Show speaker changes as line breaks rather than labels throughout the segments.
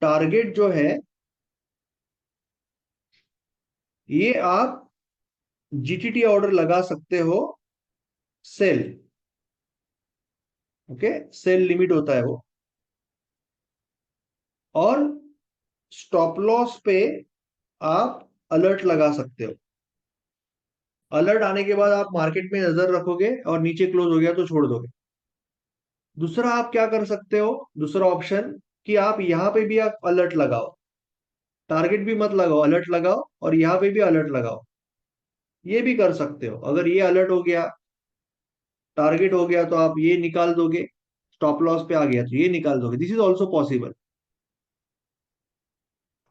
Target जो है ये आप जीटीटी ऑर्डर लगा सकते हो, सेल। ओके, सेल लिमिट होता है वो। और स्टॉप लॉस पे आप अलर्ट लगा सकते हो। अलर्ट आने के बाद आप मार्केट में नजर रखोगे और नीचे क्लोज हो गया तो छोड़ दोगे। दूसरा आप क्या कर सकते हो, दूसरा ऑप्शन, कि आप यहां पे भी आप अलर्ट लगाओ। टारगेट भी मत लगाओ, अलर्ट लगाओ, और यहां पे भी अलर्ट लगाओ। ये भी कर सकते हो। अगर ये अलर्ट हो गया, टारगेट हो गया, तो आप ये निकाल दोगे। स्टॉप लॉस पे आ गया तो ये निकाल दोगे। This is also possible.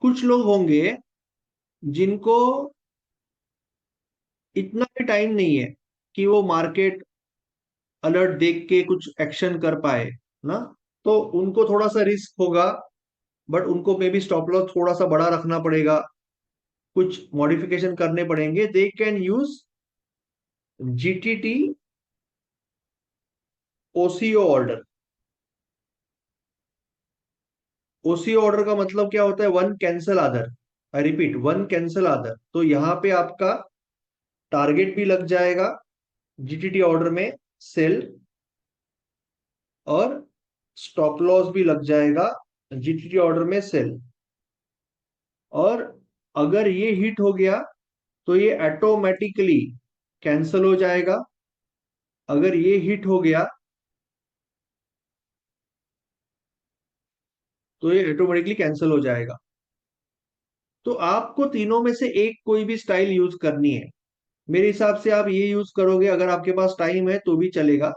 कुछ लोग होंगे जिनको इतना भी टाइम नहीं है कि वो मार्केट अलर्ट देख के कुछ एक्शन कर पाए ना, तो उनको थोड़ा सा रिस्क होगा। बट उनको मे बी स्टॉप लॉस थोड़ा सा बड़ा रखना पड़ेगा, कुछ मॉडिफिकेशन करने पड़ेंगे। They can use GTT OCO order. OCO order का मतलब क्या होता है? One cancel other. I repeat, one cancel other. तो यहाँ पे आपका टारगेट भी लग जाएगा जीटीटी ऑर्डर में, सेल, और स्टॉप लॉस भी लग जाएगा जीटीटी ऑर्डर में, सेल। और अगर ये हिट हो गया तो ये ऑटोमेटिकली कैंसल हो जाएगा। अगर ये हिट हो गया तो ये ऑटोमेटिकली कैंसिल हो जाएगा। तो आपको तीनों में से एक कोई भी स्टाइल यूज करनी है। मेरे हिसाब से आप ये यूज करोगे, अगर आपके पास टाइम है तो भी चलेगा,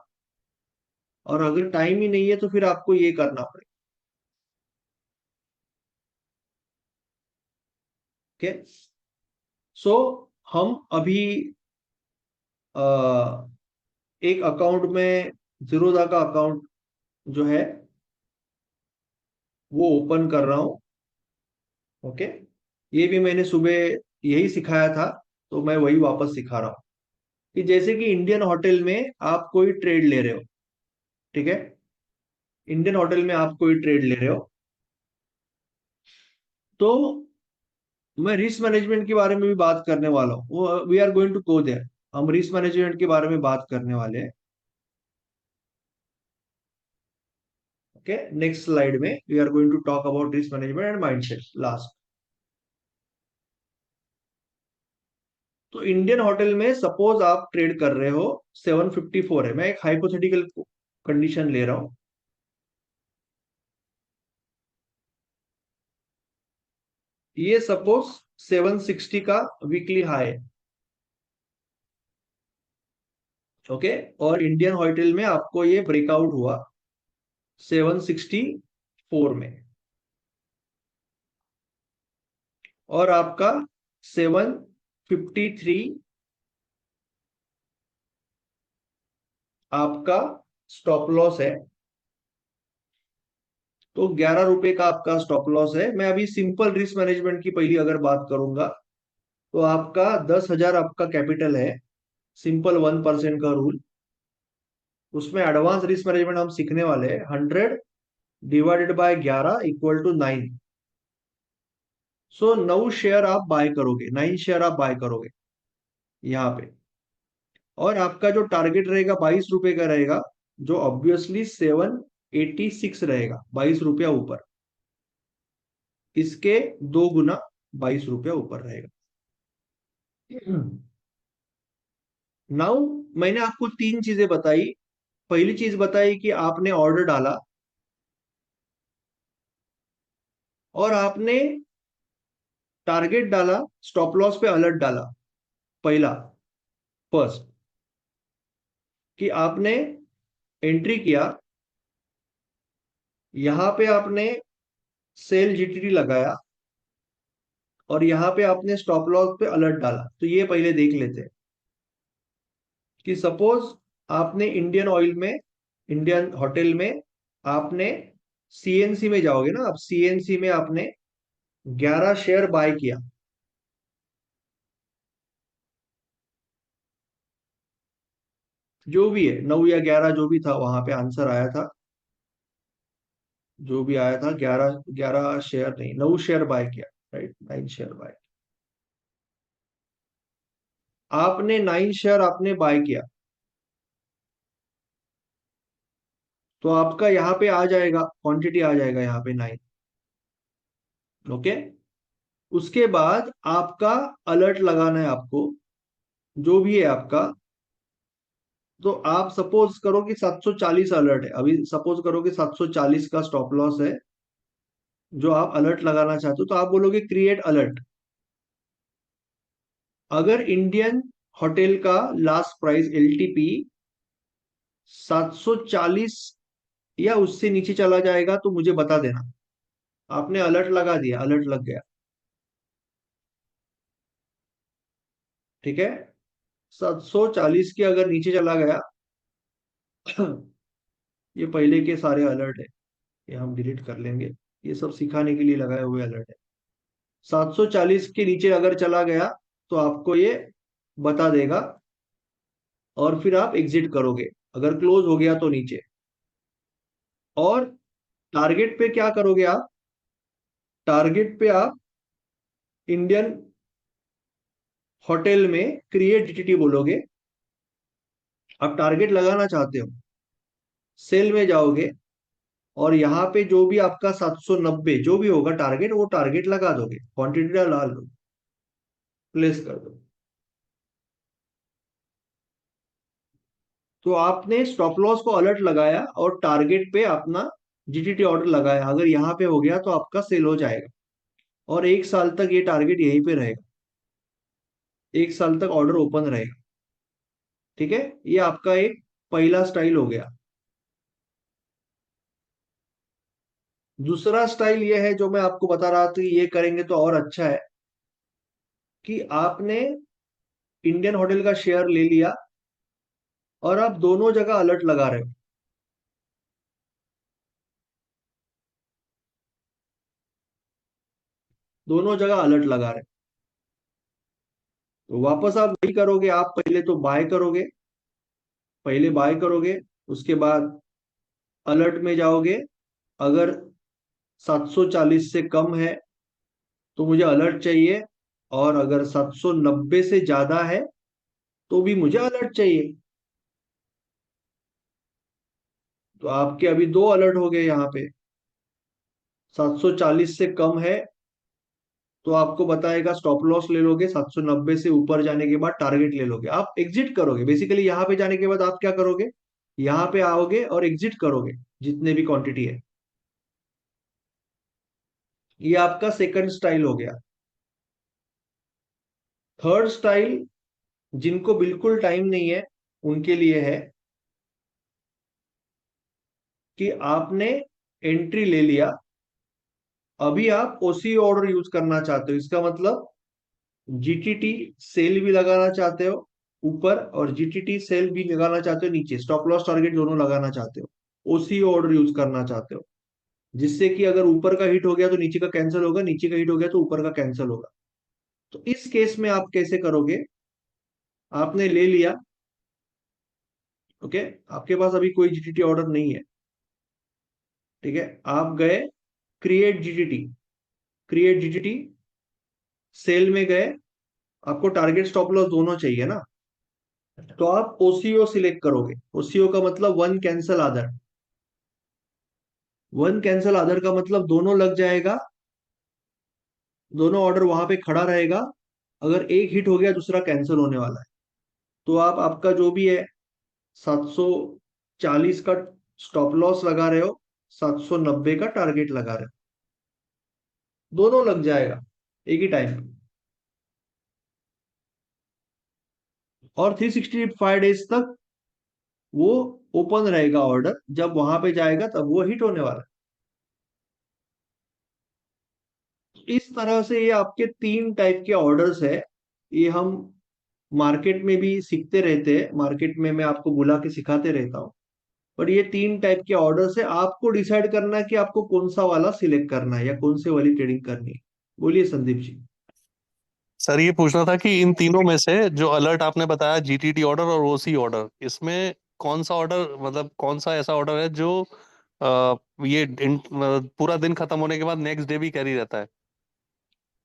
और अगर टाइम ही नहीं है तो फिर आपको ये करना पड़ेगा। ओके, सो हम अभी अ, एक अकाउंट में, जीरोधा का अकाउंट जो है वो ओपन कर रहा हूं। ओके, ये भी मैंने सुबह यही सिखाया था, तो मैं वही वापस सिखा रहा हूँ। कि जैसे कि इंडियन होटल में आप कोई ट्रेड ले रहे हो, ठीक है? इंडियन होटल में आप कोई ट्रेड ले रहे हो, तो मैं रिस्क मैनेजमेंट के बारे में भी बात करने वाला हूँ। We are going to go there. हम रिस्क मैनेजमेंट के बारे में बात करने वाले हैं। ओके, नेक्स्ट स्लाइड में we are going to talk about risk management and mindset last. तो इंडियन होटल में सपोज आप ट्रेड कर रहे हो, 754 है। मैं एक हाइपोथेटिकल कंडीशन ले रहा हूं। ये सपोज 760 का वीकली हाई है। ओके, और इंडियन होटल में आपको ये ब्रेकआउट हुआ 764 में, और आपका 753 आपका स्टॉप लॉस है। तो 11 रुपए का आपका स्टॉप लॉस है। मैं अभी सिंपल रिस्क मैनेजमेंट की पहली अगर बात करूंगा, तो आपका 10,000 आपका कैपिटल है। सिंपल 1% का रूल। उसमें एडवांस रिस्क मैनेजमेंट हम सीखने वाले हैं। 100 divided by 11 equal to 9। So 9 share आप बाय करोगे, 9 शेयर आप बाय करोगे यहाँ पे। और आपका जो टारगेट रहेगा 22 रुपए का रहेगा, जो ऑब्वियसली 786 रहेगा, 22 रुपया ऊपर। इसके 2 गुना, 22 रुपया ऊपर रहेगा। नाउ, मैंने आपको तीन चीजें बताई। पहली चीज बताई कि आपने ऑर्डर डाला, और आपने टारगेट डाला, स्टॉप लॉस पे अलर्ट डाला। पहला, फर्स्ट, कि आपने एंट्री किया, यहां पे आपने सेल जीटीडी लगाया, और यहां पे आपने स्टॉप लॉस पे अलर्ट डाला। तो ये पहले देख लेते हैं कि सपोज आपने इंडियन ऑयल में, इंडियन होटल में, आपने सीएनसी में जाओगे ना, आप सीएनसी में आपने 11 शेयर बाय किया। जो भी है, 9 या 11 जो भी था, वहां पे आंसर आया था। जो भी आया था, 11 11 शेयर नहीं, 9 शेयर बाय किया, राइट, 9 शेयर बाय। आपने 9 शेयर आपने बाय किया, तो आपका यहाँ पे आ जाएगा, क्वांटिटी आ जाएगा यहाँ पे 9। ओके। उसके बाद आपका अलर्ट लगाना है आपको, जो भी है आपका। तो आप सपोज करो कि 740 अलर्ट है, अभी सपोज करो कि 740 का स्टॉप लॉस है जो आप अलर्ट लगाना चाहते हो, तो आप बोलोगे क्रिएट अलर्ट। अगर इंडियन होटल का लास्ट प्राइस एलटीपी 740 या उससे नीचे चला जाएगा तो मुझे बता देना। आपने अलर्ट लगा दिया, अलर्ट लग गया, ठीक है। 740 के अगर नीचे चला गया ये पहले के सारे अलर्ट है, ये हम डिलीट कर लेंगे, ये सब सिखाने के लिए लगाए हुए अलर्ट है। 740 के नीचे अगर चला गया तो आपको ये बता देगा, और फिर आप एग्जिट करोगे अगर क्लोज हो गया तो नीचे। और टारगेट पे क्या करोगे आप? टारगेट पे आप इंडियन होटल में क्रिएट जीटीटी बोलोगे। आप टारगेट लगाना चाहते हो, सेल में जाओगे, और यहाँ पे जो भी आपका 790 जो भी होगा टारगेट, वो टारगेट लगा दोगे, क्वांटिटी डाल दो, प्लेस कर दो। तो आपने स्टॉप लॉस को अलर्ट लगाया और टारगेट पे अपना जीटीटी ऑर्डर लगाया, अगर यहाँ पे हो गया तो आपका सेल हो जाएगा। और 1 साल तक ये टारगेट यहीं पे रहेगा, 1 साल तक ऑर्डर ओपन रहेगा, ठीक है। ये आपका एक पहला स्टाइल हो गया। दूसरा स्टाइल ये है जो मैं आपको बता रहा था, ये करेंगे तो और अच्छा है, कि आपने इंडियन होटल का शेयर ले लिया और आप दोनों जगह अलर्ट लगा रहे हो, दोनों जगह अलर्ट लगा रहे हो। तो वापस आप वही करोगे, आप पहले तो बाय करोगे, पहले बाय करोगे, उसके बाद अलर्ट में जाओगे। अगर 740 से कम है तो मुझे अलर्ट चाहिए, और अगर 790 से ज्यादा है तो भी मुझे अलर्ट चाहिए। तो आपके अभी दो अलर्ट हो गए यहाँ पे। 740 से कम है तो आपको बताएगा स्टॉप लॉस ले लोगे, 790 से ऊपर जाने के बाद टारगेट ले लोगे, आप एग्जिट करोगे। बेसिकली यहाँ पे जाने के बाद आप क्या करोगे, यहाँ पे आओगे और एग्जिट करोगे जितने भी क्वांटिटी है। ये आपका सेकंड स्टाइल हो गया। थर्ड स्टाइल, जिनको बिल्कुल टाइम नहीं है उनके लिए है, कि आपने एंट्री ले लिया, अभी आप ओसी ऑर्डर यूज करना चाहते हो, इसका मतलब जीटीटी सेल भी लगाना चाहते हो ऊपर, और जीटीटी सेल भी लगाना चाहते हो नीचे, स्टॉप लॉस टारगेट दोनों लगाना चाहते हो, ओसी ऑर्डर यूज करना चाहते हो, जिससे कि अगर ऊपर का हिट हो गया तो नीचे का कैंसिल होगा, नीचे का हिट हो गया तो ऊपर का कैंसिल होगा। तो इस केस में आप कैसे करोगे? आपने ले लिया, ओके, आपके पास अभी कोई जीटीटी ऑर्डर नहीं है, ठीक है। आप गए create GTT, create GTT sell में गए, आपको टारगेट स्टॉप लॉस दोनों चाहिए ना, तो आप ओसीओ सिलेक्ट करोगे। ओसीओ का मतलब वन कैंसल आदर, वन कैंसल आदर का मतलब दोनों लग जाएगा, दोनों ऑर्डर वहां पे खड़ा रहेगा। अगर एक हिट हो गया दूसरा कैंसिल होने वाला है। तो आप आपका जो भी है 740 का स्टॉप लॉस लगा रहे हो, 790 का टारगेट लगा रहे हो, दोनों लग जाएगा एक ही टाइम पे। और 365 डेज तक वो ओपन रहेगा ऑर्डर, जब वहां पे जाएगा तब वो हिट होने वाला है। इस तरह से ये आपके 3 टाइप के ऑर्डर्स है। ये हम मार्केट में भी सीखते रहते हैं, मार्केट में मैं आपको बुला के सिखाते रहता हूँ। पर ये 3 टाइप के ऑर्डर्स है, आपको डिसाइड करना है कि आपको कौन सा वाला सिलेक्ट करना है या कौन से वाली ट्रेडिंग करनी है। बोलिए संदीप जी।
सर ये पूछना था कि इन तीनों में से जो अलर्ट आपने बताया, जीटीटी ऑर्डर और ओसी ऑर्डर, इसमें कौन सा ऑर्डर, मतलब कौन सा ऐसा ऑर्डर है जो पूरा दिन खत्म होने के बाद नेक्स्ट डे भी कैरी रहता है?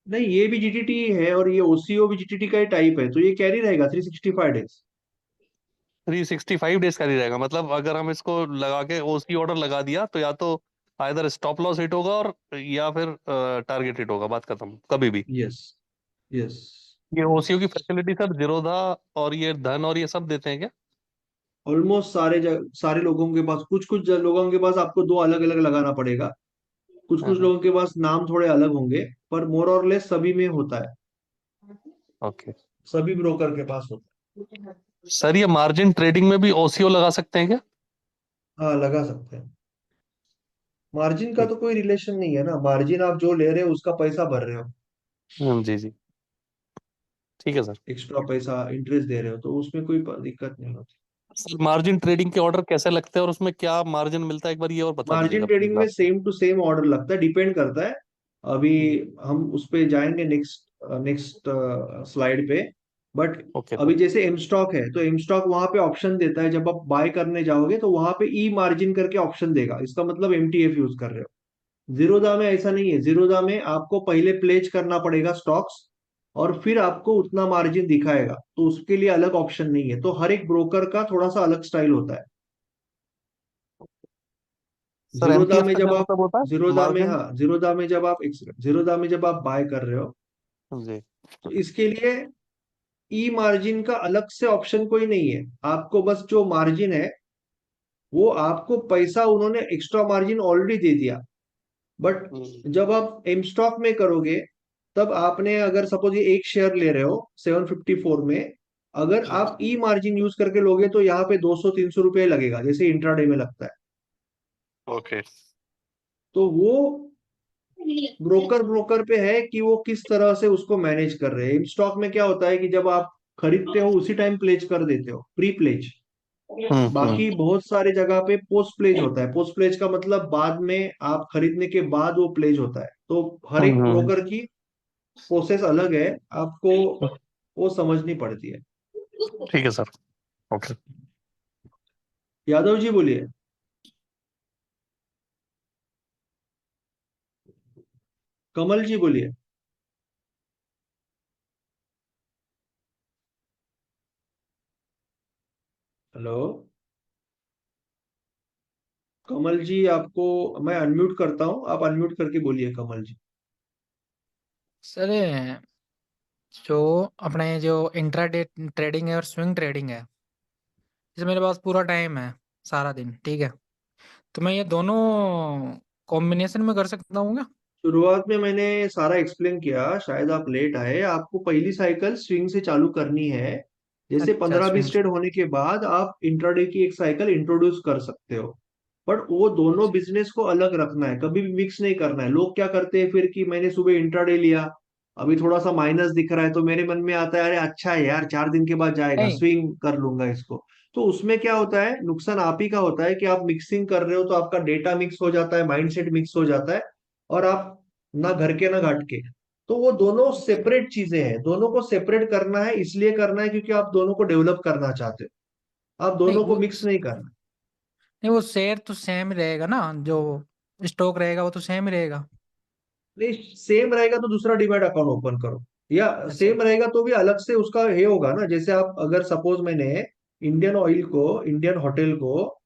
नहीं, ये भी जीटीटी है और ये ओसीओ भी जीटीटी का ही टाइप है, तो ये कैरी रहेगा 365 डेज।
365 डेज कैरी रहेगा, मतलब अगर हम इसको लगा के ओसी ऑर्डर लगा दिया तो या तो आइदर स्टॉप लॉस हिट होगा और या फिर टारगेट हिट होगा, बात खत्म कभी भी।
यस। यस।
ये ओसीओ की फैसिलिटी सर जीरोधा और ये धन और ये सब देते हैं क्या?
ऑलमोस्ट सारे लोगों के पास, कुछ कुछ लोगों के पास आपको दो अलग अलग लगाना पड़ेगा। कुछ
हाँ
कुछ
हाँ।
लोगों के पास नाम थोड़े अलग होंगे, पर मोर और लेस सभी में होता है।
ओके।
सभी ब्रोकर के पास होता
सर ये मार्जिन ट्रेडिंग में भी ओसीओ लगा सकते हैं क्या?
है। हाँ, लगा सकते हैं। मार्जिन का
ठीक।
तो कोई रिलेशन नहीं है ना, मार्जिन आप जो ले रहे हो उसका पैसा भर रहे हो।
जी जी। ठीक है सर।
एक्स्ट्रा पैसा इंटरेस्ट दे रहे हो, तो उसमें कोई दिक्कत नहीं होती।
सर मार्जिन ट्रेडिंग के ऑर्डर कैसे लगते हैं और उसमें क्या मार्जिन मिलता है, एक बार ये और बता
मार्जिन
दीजिएगा
ट्रेडिंग
प्लीज
में
आप।
सेम टू सेम ऑर्डर लगता है, डिपेंड करता है। अभी हम उस पे जाएंगे नेक्स्ट नेक्स्ट स्लाइड पे। But
okay sir.
अभी जैसे एम स्टॉक है, तो एम स्टॉक वहां पे ऑप्शन देता है, जब आप बाय करने जाओगे तो वहां पे ई मार्जिन करके ऑप्शन देगा, इसका मतलब एमटीएफ यूज कर रहे हो। जीरोधा में ऐसा नहीं है, जीरोधा में आपको पहले प्लेज करना पड़ेगा स्टॉक्स, और फिर आपको उतना मार्जिन दिखाएगा, तो उसके लिए अलग ऑप्शन नहीं है। तो हर एक ब्रोकर का थोड़ा सा अलग स्टाइल होता है।
सर
जीरोधा
एमटीएफ
में
का
जब
क्या
आप
मतलब होता है,
जीरोधा में
मार्जिन?
हाँ, जीरोधा में जब आप बाय कर रहे हो,
जी।
तो इसके लिए ई मार्जिन का अलग से ऑप्शन कोई नहीं है। आपको बस जो मार्जिन है, वो आपको पैसा उन्होंने एक्स्ट्रा मार्जिन ऑलरेडी दे दिया। बट जब आप एम स्टॉक में करोगे, तब आपने अगर सपोज ये एक शेयर ले रहे हो 754 में, अगर आप ई मार्जिन यूज करके लोगे तो यहाँ पे 200-300 रुपये लगेगा, जैसे इंट्राडे में लगता है।
ओके।
तो वो ब्रोकर ब्रोकर पे है कि वो किस तरह से उसको मैनेज कर रहे हैं। स्टॉक में क्या होता है कि जब आप खरीदते हो उसी टाइम प्लेज कर देते हो, प्री प्लेज। बाकी
हम्म।
बहुत सारे जगह पे पोस्ट प्लेज होता है। पोस्ट प्लेज का मतलब बाद में आप खरीदने के बाद वो प्लेज होता है। तो हर एक
हम्म।
ब्रोकर की प्रोसेस अलग है, आपको वो समझनी पड़ती है।
ठीक है सर। ओके।
यादव जी बोलिए। कमल जी बोलिए। हेलो। कमल जी, आपको मैं अनम्यूट करता हूँ, आप अनम्यूट करके बोलिए कमल जी।
सर जो अपने जो इंट्राडे ट्रेडिंग है और स्विंग ट्रेडिंग है, इसमें मेरे पास पूरा टाइम है, सारा दिन, ठीक है। तो मैं ये दोनों कॉम्बिनेशन में कर सकता हूँ क्या?
शुरुआत में मैंने सारा एक्सप्लेन किया, शायद आप लेट आए। आपको पहली साइकिल स्विंग से चालू करनी है। जैसे
अच्छा,
15-20
स्विंग।
ट्रेड होने के बाद आप इंट्राडे की एक साइकिल इंट्रोड्यूस कर सकते हो। बट वो दोनों
अच्छा।
बिजनेस को अलग रखना है, कभी भी मिक्स नहीं करना है। लोग क्या करते हैं फिर कि मैंने सुबह इंट्राडे लिया, अभी थोड़ा सा माइनस दिख रहा है, तो मेरे मन में आता है अरे अच्छा है यार, 4 दिन के बाद जाएगा,
नहीं
स्विंग कर लूंगा इसको। तो उसमें क्या होता है, नुकसान आप ही का होता है कि आप मिक्सिंग कर रहे हो, तो आपका डेटा मिक्स हो जाता है, माइंडसेट मिक्स हो जाता है, और आप ना घर के ना घाट के। तो वो दोनों सेपरेट चीजें हैं, दोनों को सेपरेट करना है, इसलिए करना है क्योंकि आप दोनों को डेवलप करना चाहते हो, आप
नहीं
दोनों को
वो
मिक्स नहीं करना।
नहीं वो शेयर तो सेम रहेगा ना, जो स्टॉक रहेगा वो तो सेम ही रहेगा।
नहीं, सेम रहेगा तो दूसरा डिमैट अकाउंट ओपन करो, या
अच्छा।
सेम रहेगा तो भी अलग से उसका ये होगा ना। जैसे आप अगर सपोज मैंने इंडियन ऑयल को, इंडियन होटल को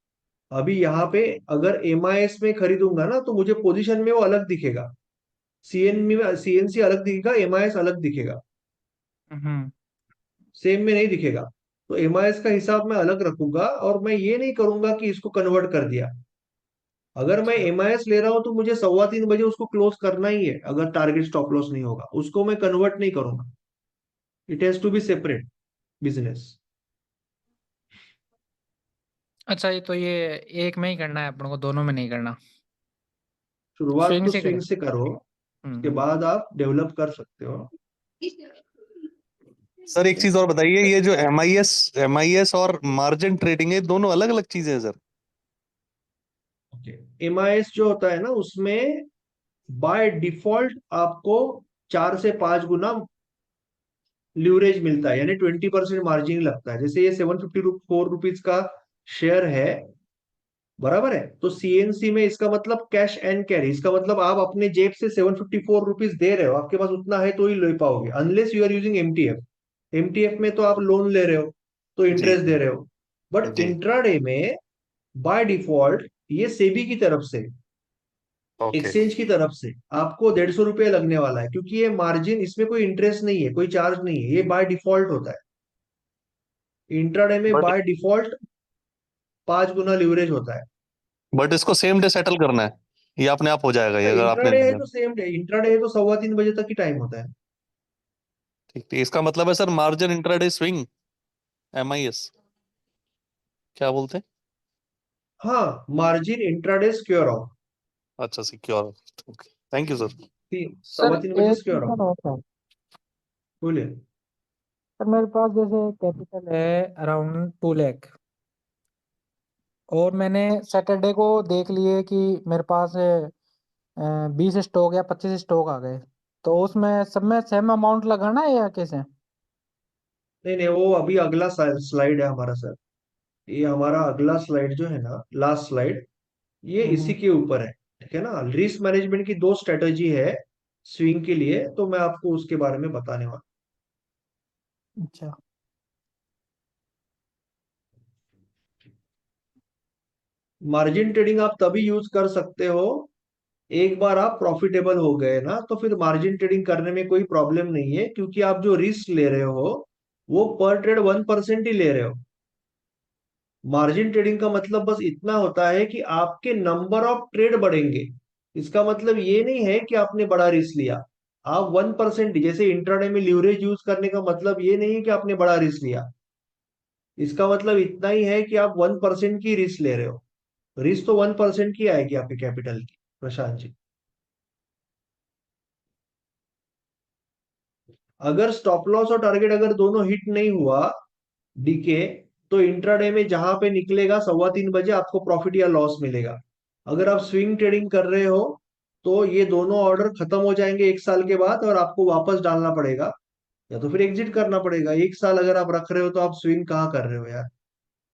अभी यहाँ पे अगर एमआईएस में खरीदूंगा ना, तो मुझे पोजीशन में वो अलग दिखेगा। सीएन में सीएनसी अलग दिखेगा, एमआईएस अलग दिखेगा,
हम्म।
सेम में नहीं दिखेगा। तो एमआईएस का हिसाब मैं अलग रखूंगा, और मैं ये नहीं करूंगा कि इसको कन्वर्ट कर दिया। अगर मैं
अच्छा।
एमआईएस ले रहा हूं तो मुझे 3:15 बजे उसको क्लोज करना ही है, अगर टारगेट स्टॉप लॉस नहीं होगा उसको मैं कन्वर्ट नहीं करूंगा। It has to be separate business.
अच्छा, ये तो ये एक में ही करना है अपन को, दोनों में नहीं करना।
शुरुआत
स्विंग
तो
से करें।
स्विंग से करो, उसके
हम्म।
बाद आप डेवलप कर सकते हो।
सर
ठीक
एक
है।
चीज और बताइए, ये जो एम आई एस और मार्जिन ट्रेडिंग है, दोनों अलग अलग चीजें हैं सर?
ओके। एमआईएस जो होता है ना, उसमें बाय डिफॉल्ट आपको 4 से 5 गुना ल्यूरेज मिलता है, यानी 20% मार्जिन लगता है। जैसे ये 754 रुपीज का शेयर है, बराबर है। तो सीएनसी में इसका मतलब कैश एंड कैरी, इसका मतलब आप अपने जेब से 754 रुपीज दे रहे हो, आपके पास उतना है तो ही ले पाओगे, unless you are using MTF. MTF में तो आप लोन ले रहे हो तो
जी
इंटरेस्ट दे रहे हो। बट
जी।
इंट्राडे में बाय डिफॉल्ट ये सेबी की तरफ से,
ओके।
एक्सचेंज की तरफ से आपको 150 रुपये लगने वाला है, क्योंकि ये मार्जिन, इसमें कोई इंटरेस्ट नहीं है, कोई चार्ज नहीं है, ये बाय डिफॉल्ट होता है। इंट्राडे में
but
by default 5 Guna leverage होता है।
इसको सेम डे सेटल करना है, ये अपने आप हो जाएगा ये अगर आपने
इंट्राडे है
लिया।
तो सेम डे, इंट्राडे है तो 3:15 बजे तक ही टाइम होता है।
ठीक ठीक, इसका मतलब है sir margin intraday swing, MIS क्या बोलते हैं?
हाँ, मार्जिन इंट्राडे स्क्योर ऑफ।
अच्छा secure. Okay, thank you sir.
Sir
3:15
एक
स्क्योर ऑफ।
क्वेश्चन और था।
बोलिए।
सर मेरे पास जैसे कैपिटल है अराउंड 2 लाख, और मैंने सैटरडे को देख लिए कि मेरे पास 20 स्टॉक या 25 स्टॉक आ गए, तो उसमें सब में सेम अमाउंट लगाना है या कैसे?
नहीं नहीं, वो अभी अगला स्लाइड है हमारा सर। ये हमारा अगला स्लाइड जो है ना, लास्ट स्लाइड, ये इसी
हम्म।
के ऊपर है। ठीक है ना, रिस्क मैनेजमेंट की 2 स्ट्रेटेजी है स्विंग के लिए, तो मैं आपको उसके बारे में बताने वाला
अच्छा।
हूँ। मार्जिन ट्रेडिंग आप तभी यूज कर सकते हो, एक बार आप प्रॉफिटेबल हो गए ना, तो फिर मार्जिन ट्रेडिंग करने में कोई प्रॉब्लम नहीं है, क्योंकि आप जो रिस्क ले रहे हो वो पर ट्रेड 1% ही ले रहे हो। मार्जिन ट्रेडिंग का मतलब बस इतना होता है कि आपके नंबर ऑफ ट्रेड बढ़ेंगे। इसका मतलब ये नहीं है कि आपने बड़ा रिस्क लिया। आप 1%, जैसे इंट्राडे में लीवरेज यूज करने का मतलब ये नहीं है कि आपने बड़ा रिस्क लिया। इसका मतलब इतना ही है कि आप 1% की रिस्क ले रहे हो। रिस्क तो 1% की आएगी आपके कैपिटल की, प्रशांत जी। अगर स्टॉप लॉस और टारगेट अगर दोनों हिट नहीं हुआ, डीके, तो इंट्राडे में जहां पे निकलेगा 3:15 बजे आपको प्रॉफिट या लॉस मिलेगा। अगर आप स्विंग ट्रेडिंग कर रहे हो तो ये दोनों ऑर्डर खत्म हो जाएंगे 1 साल के बाद, और आपको वापस डालना पड़ेगा, या तो फिर एग्जिट करना पड़ेगा। 1 साल अगर आप रख रहे हो तो आप स्विंग कहाँ कर रहे हो यार।